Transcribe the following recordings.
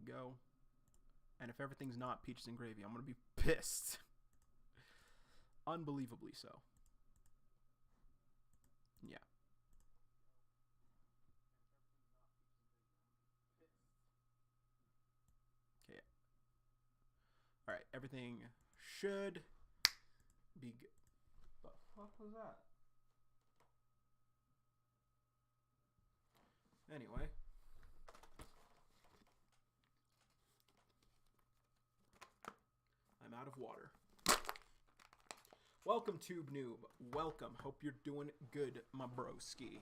go. And if everything's not peaches and gravy, I'm going to be pissed. Unbelievably so. Yeah. Okay. Alright, everything should be good. What the fuck was that? Anyway. I'm out of water. Welcome, Tube Noob. Welcome. Hope you're doing good, my broski.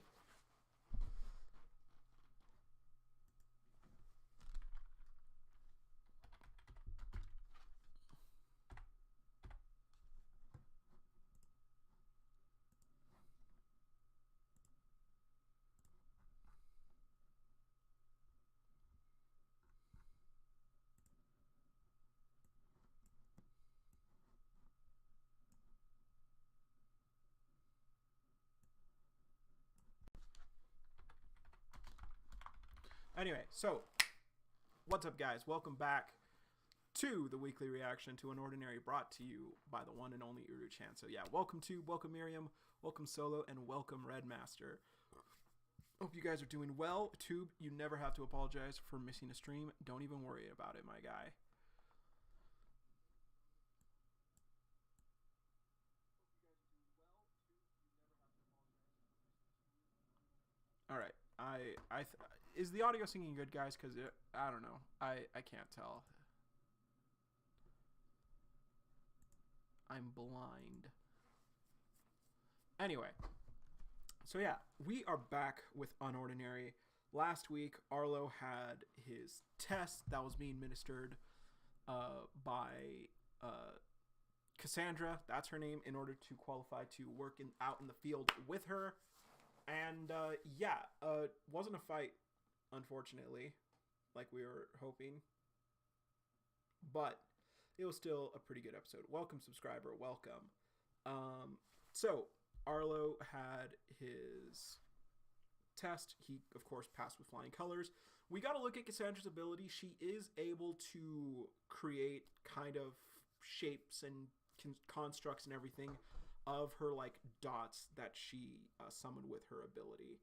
Anyway, so what's up, guys? Welcome back to the weekly reaction to UnOrdinary, brought to you by the one and only Uru-chan. So yeah, welcome Tube, welcome Miriam, welcome Solo, and welcome Redmaster. Hope you guys are doing well. Tube, you never have to apologize for missing a stream. Don't even worry about it, my guy. All right. Is the audio singing good, guys? Because I don't know. I can't tell. I'm blind. Anyway. So yeah, we are back with UnOrdinary. Last week, Arlo had his test that was being ministered by Cassandra. That's her name, in order to qualify to work out in the field with her. And, yeah, wasn't a fight, unfortunately, like we were hoping. But it was still a pretty good episode. Welcome, subscriber. Welcome. So, Arlo had his test. He, of course, passed with flying colors. We got to look at Cassandra's ability. She is able to create kind of shapes and constructs and everything of her, like, dots that she summoned with her ability.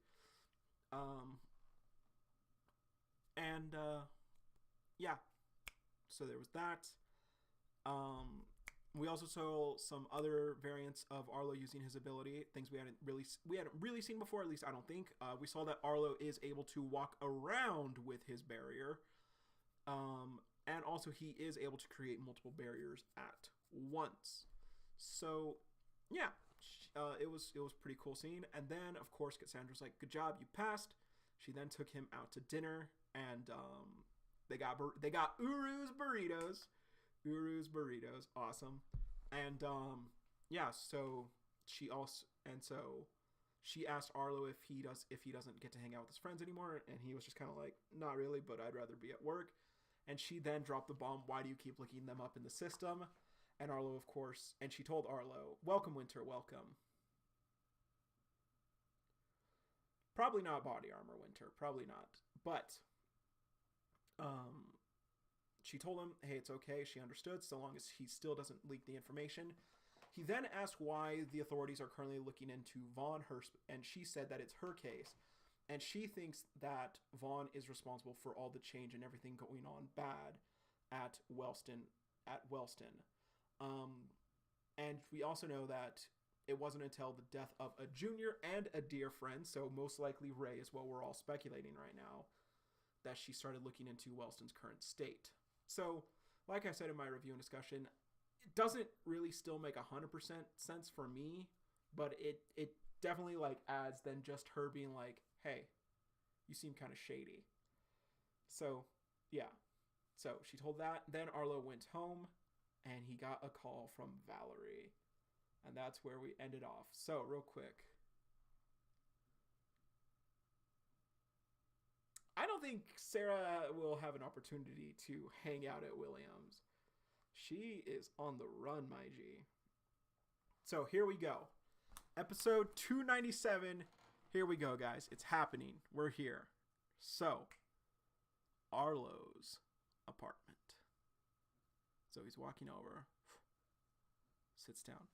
Yeah. So there was that. We also saw some other variants of Arlo using his ability, things we hadn't really seen before, at least I don't think. We saw that Arlo is able to walk around with his barrier. And also he is able to create multiple barriers at once. So yeah, it was pretty cool scene. And then, of course, Cassandra's like, good job, you passed. She then took him out to dinner, and they got Uru's burritos, awesome. And yeah, so she asked Arlo if he doesn't get to hang out with his friends anymore, and he was just kind of like, not really, but I'd rather be at work. And she then dropped the bomb, why do you keep looking them up in the system? And Arlo, of course, and she told Arlo, welcome, Winter, welcome. Probably not body armor, Winter, probably not. But she told him, hey, it's okay, she understood, so long as he still doesn't leak the information. He then asked why the authorities are currently looking into Vaughn, and she said that it's her case. And she thinks that Vaughn is responsible for all the change and everything going on bad at Wellston. And we also know that it wasn't until the death of a junior and a dear friend, so most likely Ray is what we're all speculating right now, that she started looking into Wellston's current state. So, like I said in my review and discussion, it doesn't really still make 100% sense for me, but it definitely like adds than just her being like, hey, you seem kind of shady. So, yeah. So she told that. Then Arlo went home, and he got a call from Valerie. And that's where we ended off. So, real quick. I don't think Sarah will have an opportunity to hang out at Williams. She is on the run, my G. So, here we go. Episode 297. Here we go, guys. It's happening. We're here. So, Arlo's apartment. So he's walking over, sits down.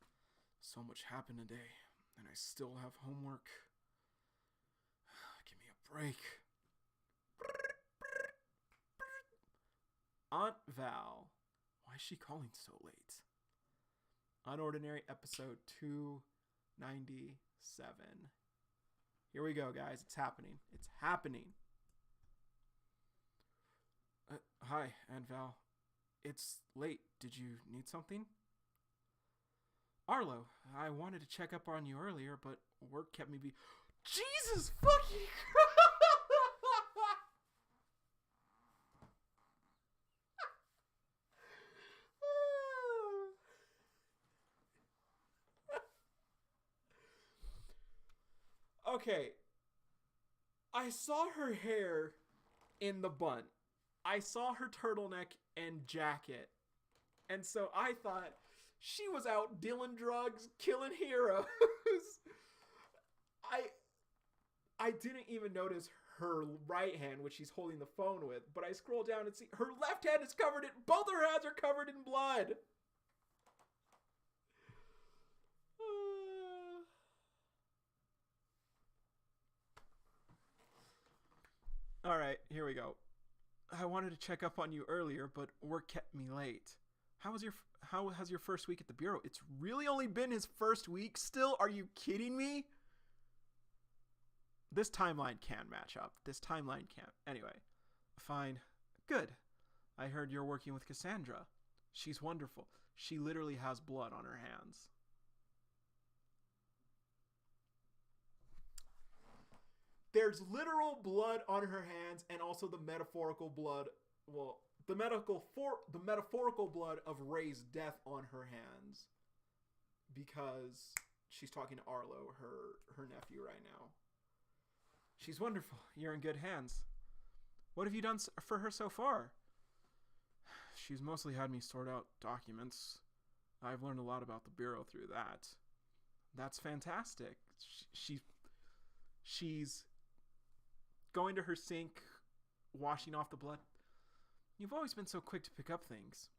So much happened today, and I still have homework. Give me a break. Aunt Val. Why is she calling so late? UnOrdinary episode 297. Here we go, guys. It's happening. It's happening. Hi, Aunt Val. It's late. Did you need something? Arlo, I wanted to check up on you earlier, but work kept me Jesus fucking Christ! Okay. I saw her hair in the bun. I saw her turtleneck and jacket. And so I thought she was out dealing drugs, killing heroes. I didn't even notice her right hand, which she's holding the phone with, but I scroll down and see her left hand is covered in, both her hands are covered in blood. All right, here we go. I wanted to check up on you earlier, but work kept me late. How has your first week at the bureau? It's really only been his first week still? Are you kidding me? This timeline can match up. This timeline can't. Anyway, fine. Good. I heard you're working with Cassandra. She's wonderful. She literally has blood on her hands. There's literal blood on her hands and also the metaphorical blood. Well, the metaphorical blood of Ray's death on her hands. Because she's talking to Arlo, her nephew, right now. She's wonderful. You're in good hands. What have you done for her so far? She's mostly had me sort out documents. I've learned a lot about the bureau through that. That's fantastic. She's going to her sink, washing off the blood. You've always been so quick to pick up things.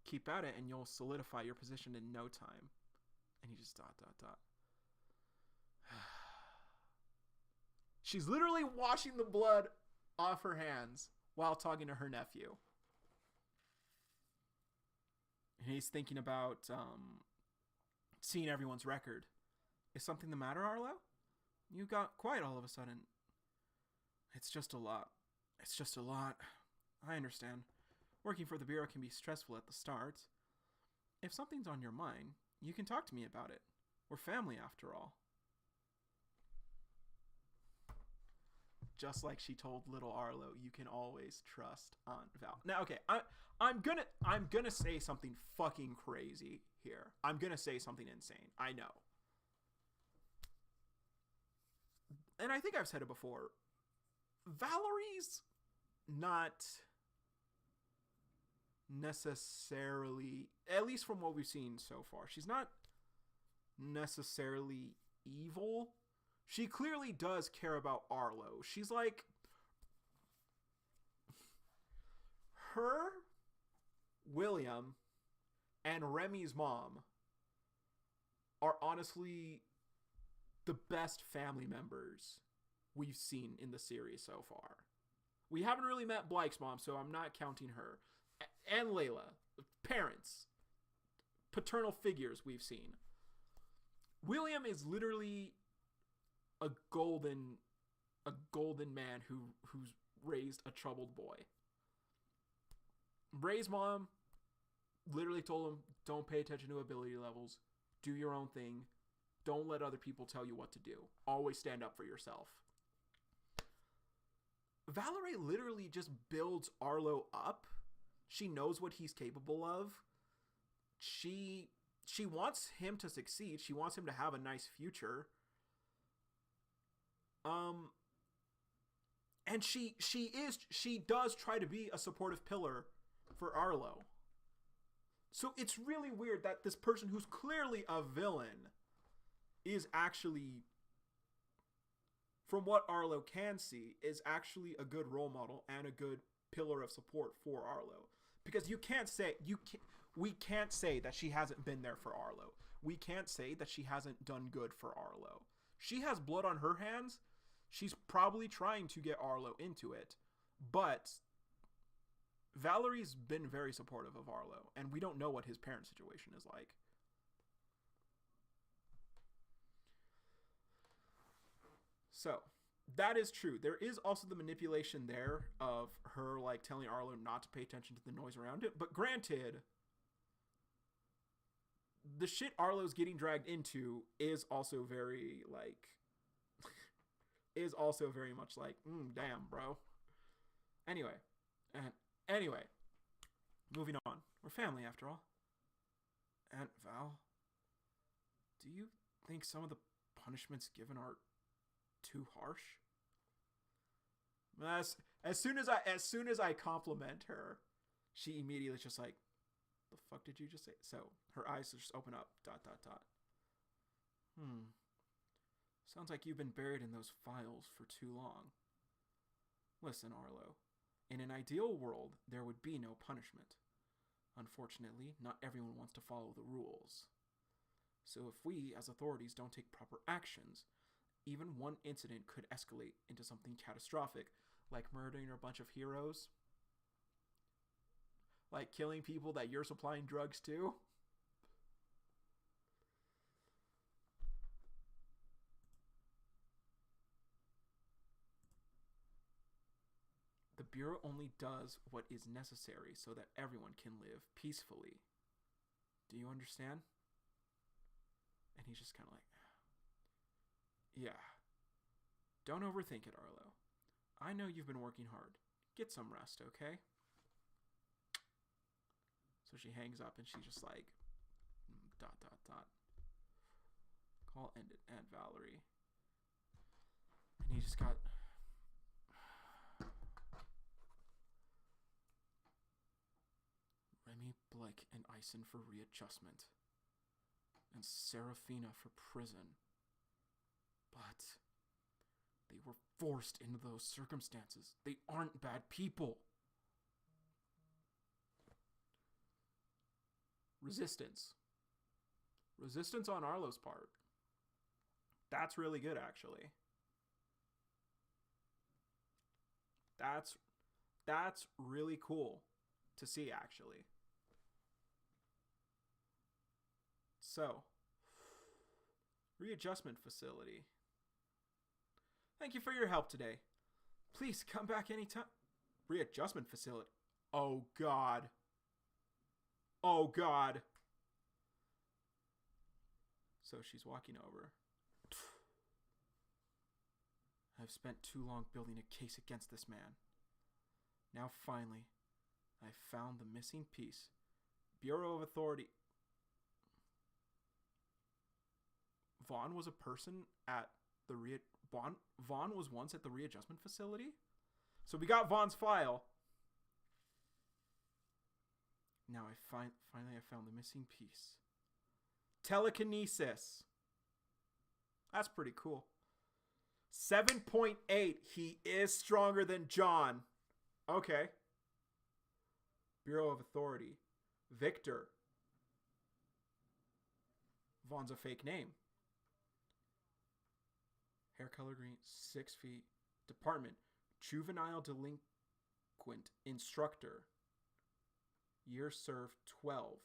Keep at it and you'll solidify your position in no time. And he just ... She's literally washing the blood off her hands while talking to her nephew. And he's thinking about seeing everyone's record. Is something the matter, Arlo? You got quiet all of a sudden. It's just a lot. It's just a lot. I understand. Working for the bureau can be stressful at the start. If something's on your mind, you can talk to me about it. We're family after all. Just like she told little Arlo, you can always trust Aunt Val. Now, okay, I'm gonna say something fucking crazy here. I'm gonna say something insane. I know. And I think I've said it before. Valerie's not necessarily, at least from what we've seen so far, she's not necessarily evil. She clearly does care about Arlo. She's like, her, William, and Remy's mom are honestly the best family members we've seen in the series so far. We haven't really met Blyke's mom, so I'm not counting her. And Layla. Parents. Paternal figures we've seen. William is literally a golden man who's raised a troubled boy. Ray's mom literally told him, don't pay attention to ability levels. Do your own thing. Don't let other people tell you what to do. Always stand up for yourself. Valerie literally just builds Arlo up. She knows what he's capable of. She wants him to succeed. She wants him to have a nice future. And she does try to be a supportive pillar for Arlo. So it's really weird that this person who's clearly a villain is actually, from what Arlo can see, is actually a good role model and a good pillar of support for Arlo. Because we can't say that she hasn't been there for Arlo. We can't say that she hasn't done good for Arlo. She has blood on her hands. She's probably trying to get Arlo into it. But Valerie's been very supportive of Arlo, and we don't know what his parent situation is like. So, that is true. There is also the manipulation there of her, like, telling Arlo not to pay attention to the noise around it. But granted, the shit Arlo's getting dragged into is also very, like, is also very much like, damn, bro. Anyway, moving on. We're family, after all. Aunt Val, do you think some of the punishments given are too harsh? As soon as I compliment her, she immediately is just like, the fuck did you just say? So her eyes just open up. ... Sounds like you've been buried in those files for too long. Listen, Arlo. In an ideal world, there would be no punishment. Unfortunately, not everyone wants to follow the rules. So if we, as authorities, don't take proper actions, even one incident could escalate into something catastrophic, like murdering a bunch of heroes. Like killing people that you're supplying drugs to. The Bureau only does what is necessary so that everyone can live peacefully. Do you understand? And he's just kind of like, yeah. Don't overthink it, Arlo. I know you've been working hard. Get some rest, okay? So she hangs up and she's just like, ... Call ended, Aunt Valerie. And he just got... Remy, Blake, and Ison for readjustment. And Seraphina for prison. But they were forced into those circumstances. They aren't bad people. Resistance. Resistance on Arlo's part. That's really good, actually. That's really cool to see, actually. So, readjustment facility. Thank you for your help today. Please come back anytime. Readjustment facility. Oh, God. Oh, God. So she's walking over. I've spent too long building a case against this man. Now, finally, I found the missing piece. Bureau of Authority. Vaughn was a person at the Vaughn was once at the readjustment facility? So we got Vaughn's file. Now finally I found the missing piece. Telekinesis. That's pretty cool. 7.8. He is stronger than John. Okay. Bureau of Authority. Victor. Vaughn's a fake name. Hair color green, 6 feet. Department, juvenile delinquent instructor. Year served 12.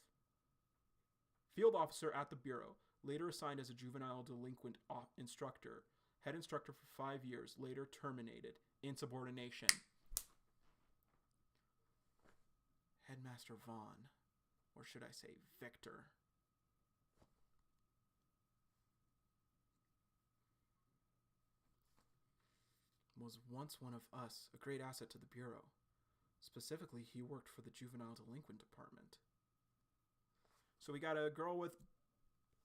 Field officer at the Bureau, later assigned as a juvenile delinquent instructor. Head instructor for 5 years, later terminated. Insubordination. Headmaster Vaughn, or should I say Victor. Was once one of us, a great asset to the Bureau. Specifically, he worked for the Juvenile Delinquent Department. So we got a girl with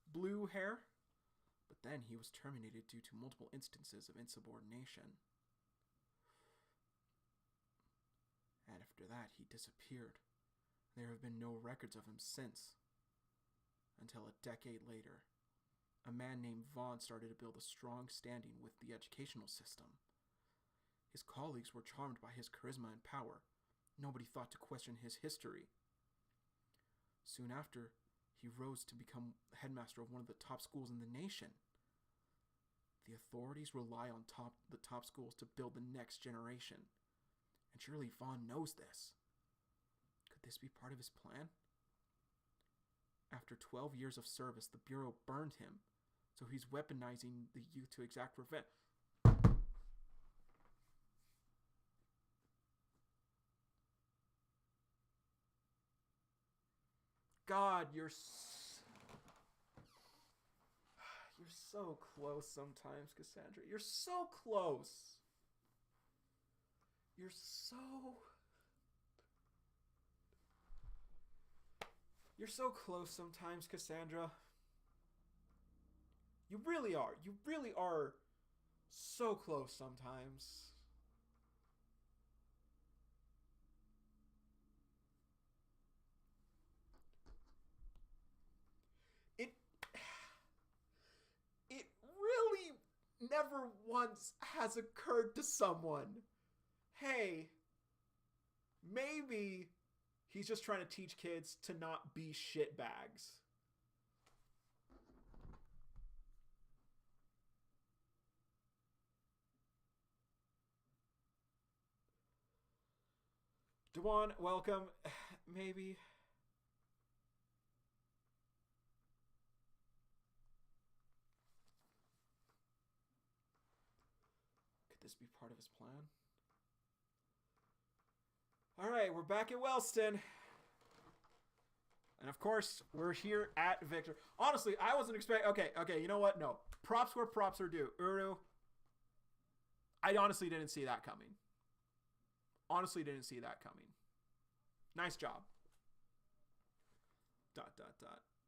blue hair, but then he was terminated due to multiple instances of insubordination. And after that, he disappeared. There have been no records of him since. Until a decade later, a man named Vaughn started to build a strong standing with the educational system. His colleagues were charmed by his charisma and power, Nobody thought to question his history. Soon after, he rose to become headmaster of one of the top schools in the nation. The authorities rely on the top schools to build the next generation. And surely Vaughn knows this. Could this be part of his plan? After 12 years of service, the Bureau burned him, so he's weaponizing the youth to exact revenge. God, you're so close sometimes, Cassandra. You're so close. You're so close sometimes, Cassandra. You really are. You really are so close sometimes. It really never once has occurred to someone, hey, maybe he's just trying to teach kids to not be shitbags. Dewan, welcome. Maybe. Could this be part of his plan? Alright, we're back at Wellston. And of course, we're here at Victor. Honestly, I wasn't expecting... Okay, you know what? No. Props where props are due. Uru, I honestly didn't see that coming. Nice job. ...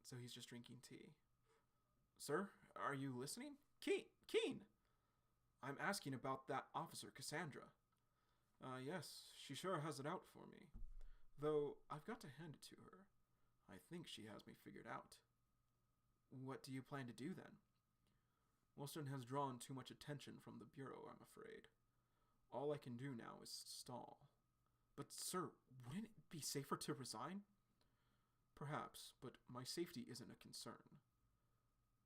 So he's just drinking tea. Sir, are you listening? Keen. I'm asking about that officer, Cassandra. Yes, she sure has it out for me. Though, I've got to hand it to her. I think she has me figured out. What do you plan to do then? Wellston has drawn too much attention from the Bureau, I'm afraid. All I can do now is stall. But, sir, wouldn't it be safer to resign? Perhaps, but my safety isn't a concern.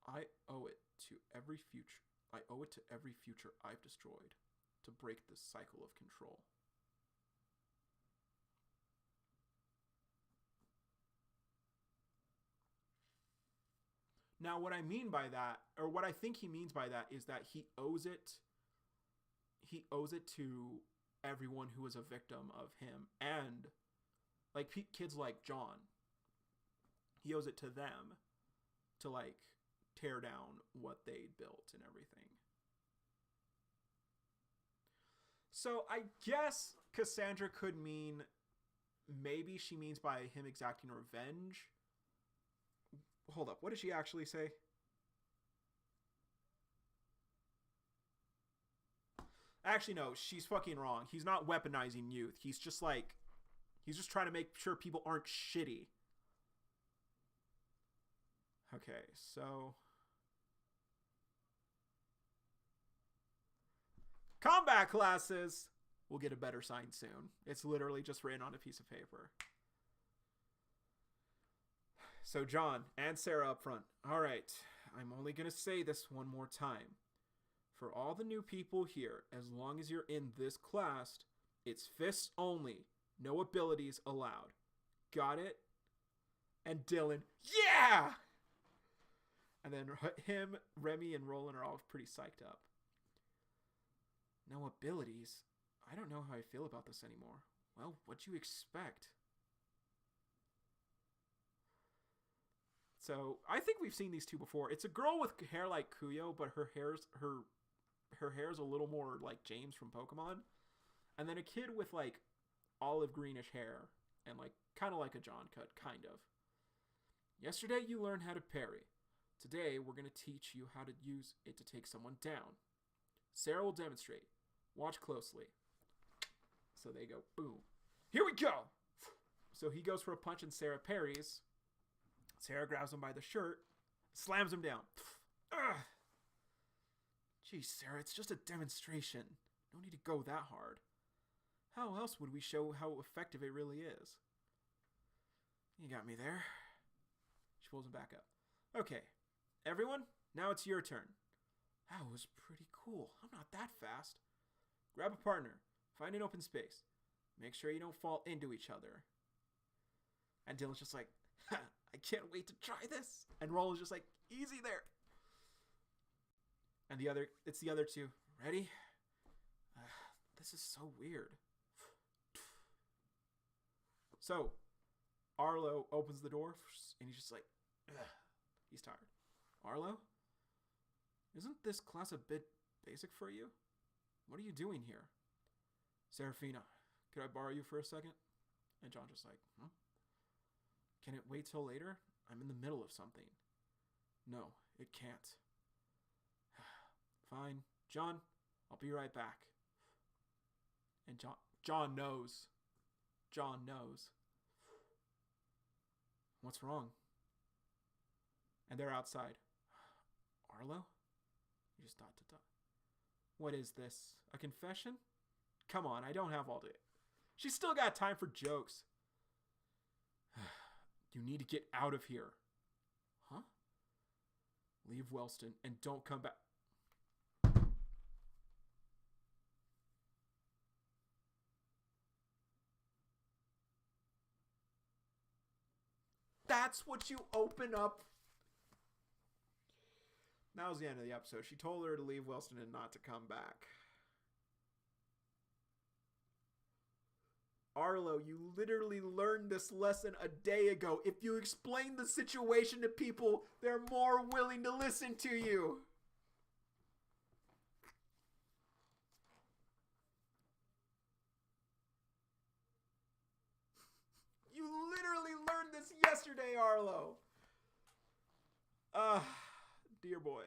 I owe it to every future I've destroyed to break this cycle of control. Now, what I mean by that, or what I think he means by that, is that he owes it to everyone who was a victim of him, and like kids like John. He owes it to them to like tear down what they built and everything. So I guess Cassandra could mean, maybe she means by him exacting revenge. Hold up, what did she actually say? Actually, no, she's fucking wrong. He's not weaponizing youth. He's just trying to make sure people aren't shitty. Okay, so... combat classes! We'll get a better sign soon. It's literally just written on a piece of paper. So John and Sarah up front. Alright, I'm only gonna say this one more time. For all the new people here, as long as you're in this class, it's fists only. No abilities allowed. Got it? And Dylan, yeah! And then him, Remy, and Roland are all pretty psyched up. No abilities? I don't know how I feel about this anymore. Well, what'd you expect? So, I think we've seen these two before. It's a girl with hair like Kuyo, but her hair's a little more like James from Pokemon. And then a kid with like olive greenish hair and like kind of like a John cut, kind of. Yesterday you learned how to parry. Today we're going to teach you how to use it to take someone down. Sarah will demonstrate. Watch closely. So they go, boom. Here we go! So he goes for a punch and Sarah parries. Sarah grabs him by the shirt, slams him down. Ugh. Geez, Sarah, it's just a demonstration. No need to go that hard. How else would we show how effective it really is? You got me there. She pulls him back up. Okay, everyone, now it's your turn. That was pretty cool. I'm not that fast. Grab a partner. Find an open space. Make sure you don't fall into each other. And Dylan's just like, I can't wait to try this. And Roland's just like, easy there. And it's the other two. Ready? This is so weird. So, Arlo opens the door and he's just like, ugh. He's tired. Arlo? Isn't this class a bit basic for you? What are you doing here? Seraphina, could I borrow you for a second? And John's just like, Can it wait till later? I'm in the middle of something. No, it can't. Fine. John, I'll be right back. And John knows. John knows. What's wrong? And they're outside. Arlo? You just thought to talk. What is this? A confession? Come on, I don't have all day. She's still got time for jokes. You need to get out of here. Huh? Leave Wellston and don't come back. That's what you open up. That was the end of the episode. She told her to leave Wellston and not to come back. Arlo, you literally learned this lesson a day ago. If you explain the situation to people, they're more willing to listen to you. You literally learned this yesterday, Arlo. Dear boy.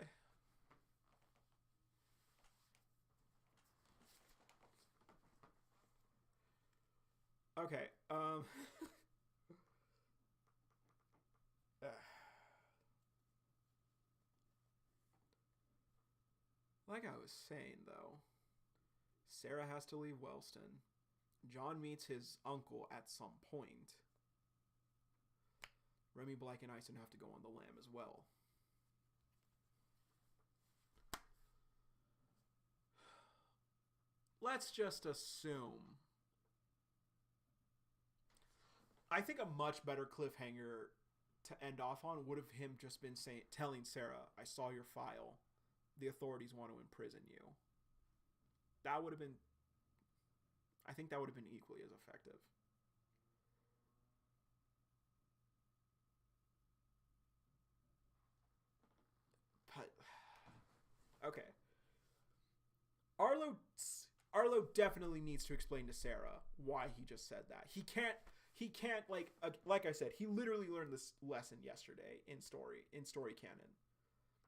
Okay, like I was saying, though, Sarah has to leave Wellston. John meets his uncle at some point. Remy, Black, and Ison have to go on the lam as well. Let's just assume. I think a much better cliffhanger to end off on would have him just been telling Sarah, I saw your file. The authorities want to imprison you. That would have been... I think that would have been equally as effective. But... Okay. Arlo definitely needs to explain to Sarah why he just said that. He can't like I said, he literally learned this lesson yesterday in story canon.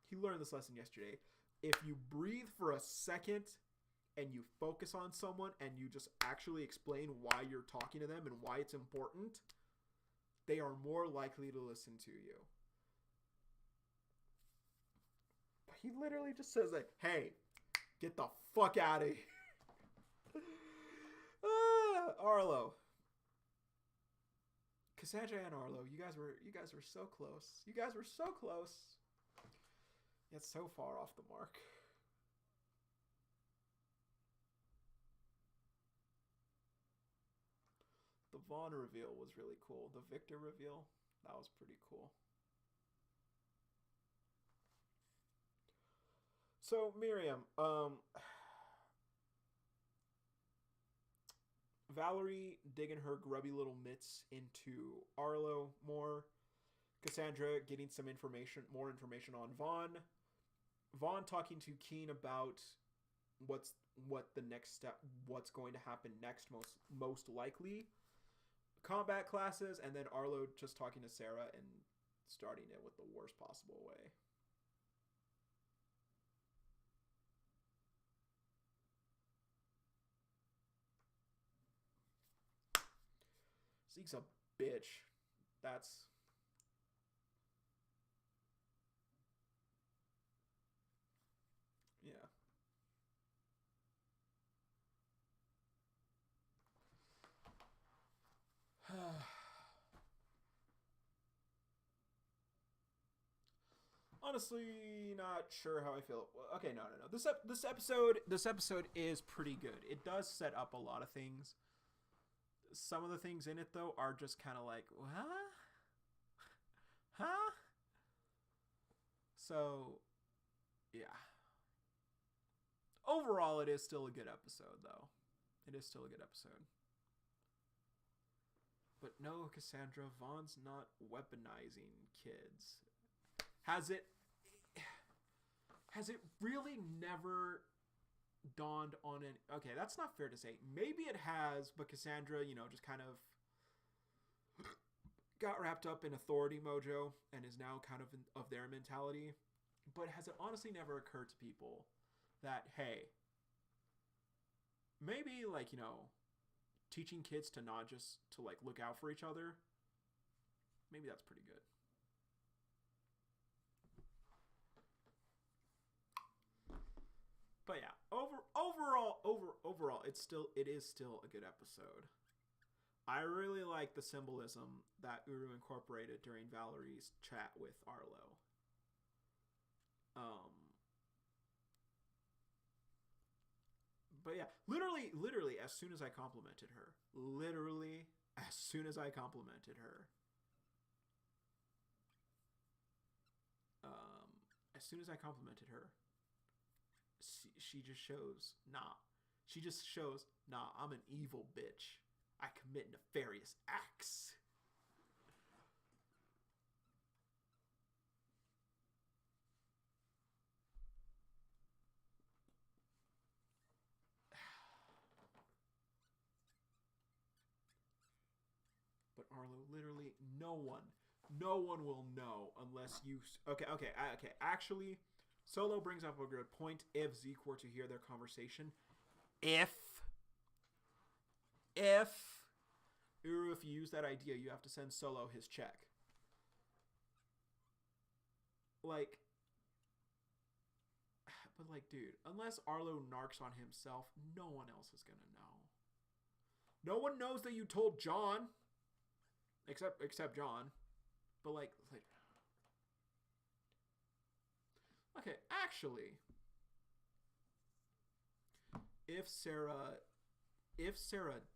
He learned this lesson yesterday. If you breathe for a second and you focus on someone and you just actually explain why you're talking to them and why it's important, they are more likely to listen to you. But he literally just says like, hey, get the fuck out of here. Arlo. Cassandra and Arlo, you guys were so close. You guys were so close. Yet so far off the mark. The Vaughn reveal was really cool. The Victor reveal, that was pretty cool. So, Miriam, Valerie digging her grubby little mitts into Arlo more. Cassandra getting more information on Vaughn. Vaughn talking to Keen about what's going to happen next, most likely. Combat classes, and then Arlo just talking to Sarah and starting it with the worst possible way. Zeke's a bitch. That's... Yeah. Honestly, not sure how I feel. Okay, no. This episode is pretty good. It does set up a lot of things. Some of the things in it though are just kind of like, huh? So, yeah. Overall, it is still a good episode, though. It is still a good episode. But no, Cassandra, Vaughn's not weaponizing kids. Has it really never dawned on an... Okay, that's not fair to say. Maybe it has, but Cassandra, just kind of got wrapped up in authority mojo and is now kind of their mentality. But has it honestly never occurred to people that, hey, maybe, teaching kids to not just to, look out for each other, maybe that's pretty good. But yeah, overall, it is still a good episode. I really like the symbolism that Uru incorporated during Valerie's chat with Arlo. But yeah, literally, as soon as I complimented her, she just shows, nah, I'm an evil bitch. I commit nefarious acts. But Arlo, literally, no one will know unless you... Okay. Actually, Solo brings up a good point. If Zeke were to hear their conversation, if you use that idea, you have to send Solo his check. But dude, unless Arlo narcs on himself, no one else is gonna know. No one knows that you told John. Except John. But okay, actually, if Sarah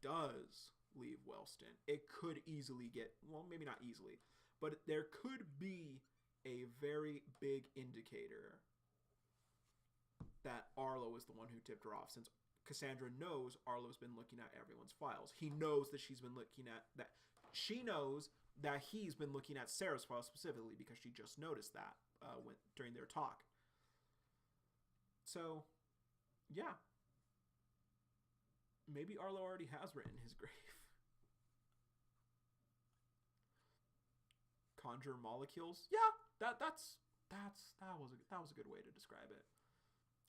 does leave Wellston, it could easily get, well, maybe not easily, but there could be a very big indicator that Arlo is the one who tipped her off, since Cassandra knows Arlo's been looking at everyone's files. He knows that she's been looking at that. She knows that he's been looking at Sarah's file specifically because she just noticed that during their talk. So, yeah. Maybe Arlo already has written his grave. Conjure molecules? Yeah, that was a good way to describe it.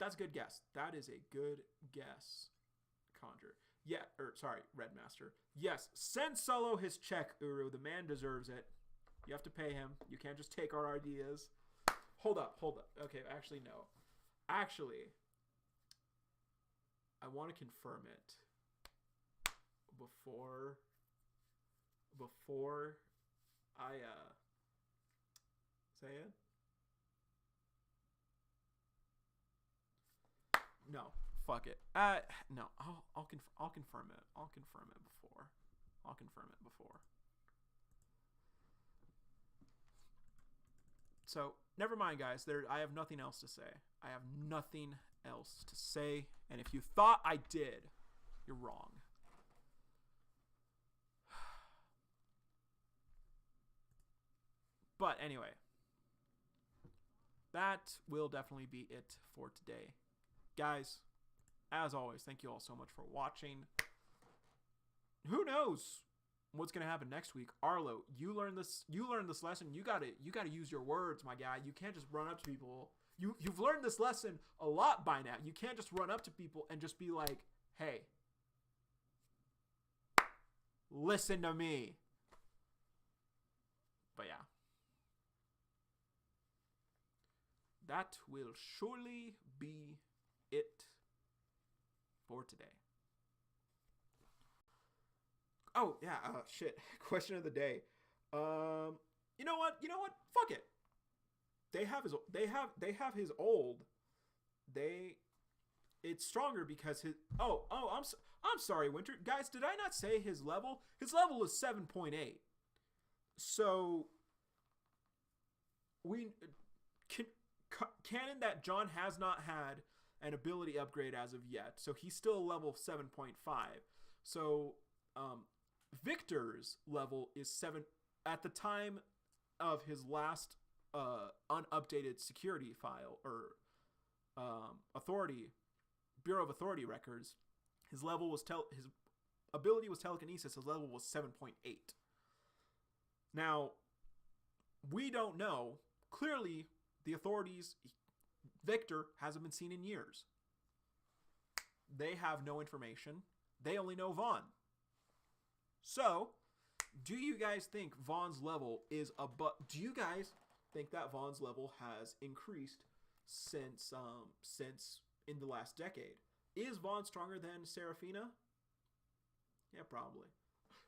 That's a good guess. That is a good guess. Conjure. Yeah, Redmaster. Yes, send Solo his check, Uru. The man deserves it. You have to pay him. You can't just take our ideas. Hold up. Okay, actually, no. Actually, I want to confirm it before I say it. No. Fuck it. No. I'll confirm it. I'll confirm it before. So never mind, guys. I have nothing else to say. And if you thought I did, you're wrong. But anyway, that will definitely be it for today, guys. As always, thank you all so much for watching. Who knows what's gonna happen next week? Arlo, you learned this lesson. You gotta use your words, my guy. You can't just run up to people. You've learned this lesson a lot by now. You can't just run up to people and just be like, hey, listen to me. But yeah. That will surely be it for today. Oh, yeah, shit. Question of the day. You know what? Fuck it. they have his old. It's stronger because his I'm sorry, Winter guys. Did I not say his level? His level is 7.8. So we canon that John has not had an ability upgrade as of yet, so he's still level 7.5. So Victor's level is 7 at the time of his last unupdated security file or Bureau of Authority records. His level was his ability was telekinesis. His level was 7.8. Now we don't know. Clearly, the authorities, Victor hasn't been seen in years. They have no information. They only know Vaughn. So, do you guys think Vaughn's level is do you guys think that Vaughn's level has increased since in the last decade? Is Vaughn stronger than Seraphina? Yeah, probably.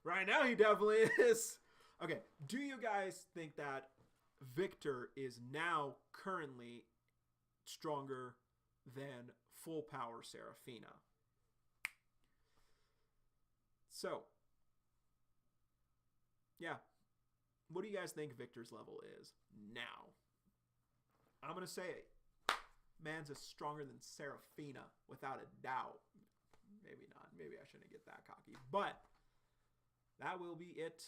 Right now, he definitely is. Okay, do you guys think that Victor is now currently stronger than full power Seraphina? So, yeah. What do you guys think Victor's level is now? I'm going to say it. Man's is stronger than Seraphina, without a doubt. Maybe not. Maybe I shouldn't get that cocky. But that will be it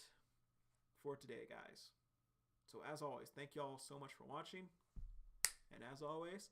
for today, guys. So as always, thank you all so much for watching. And as always,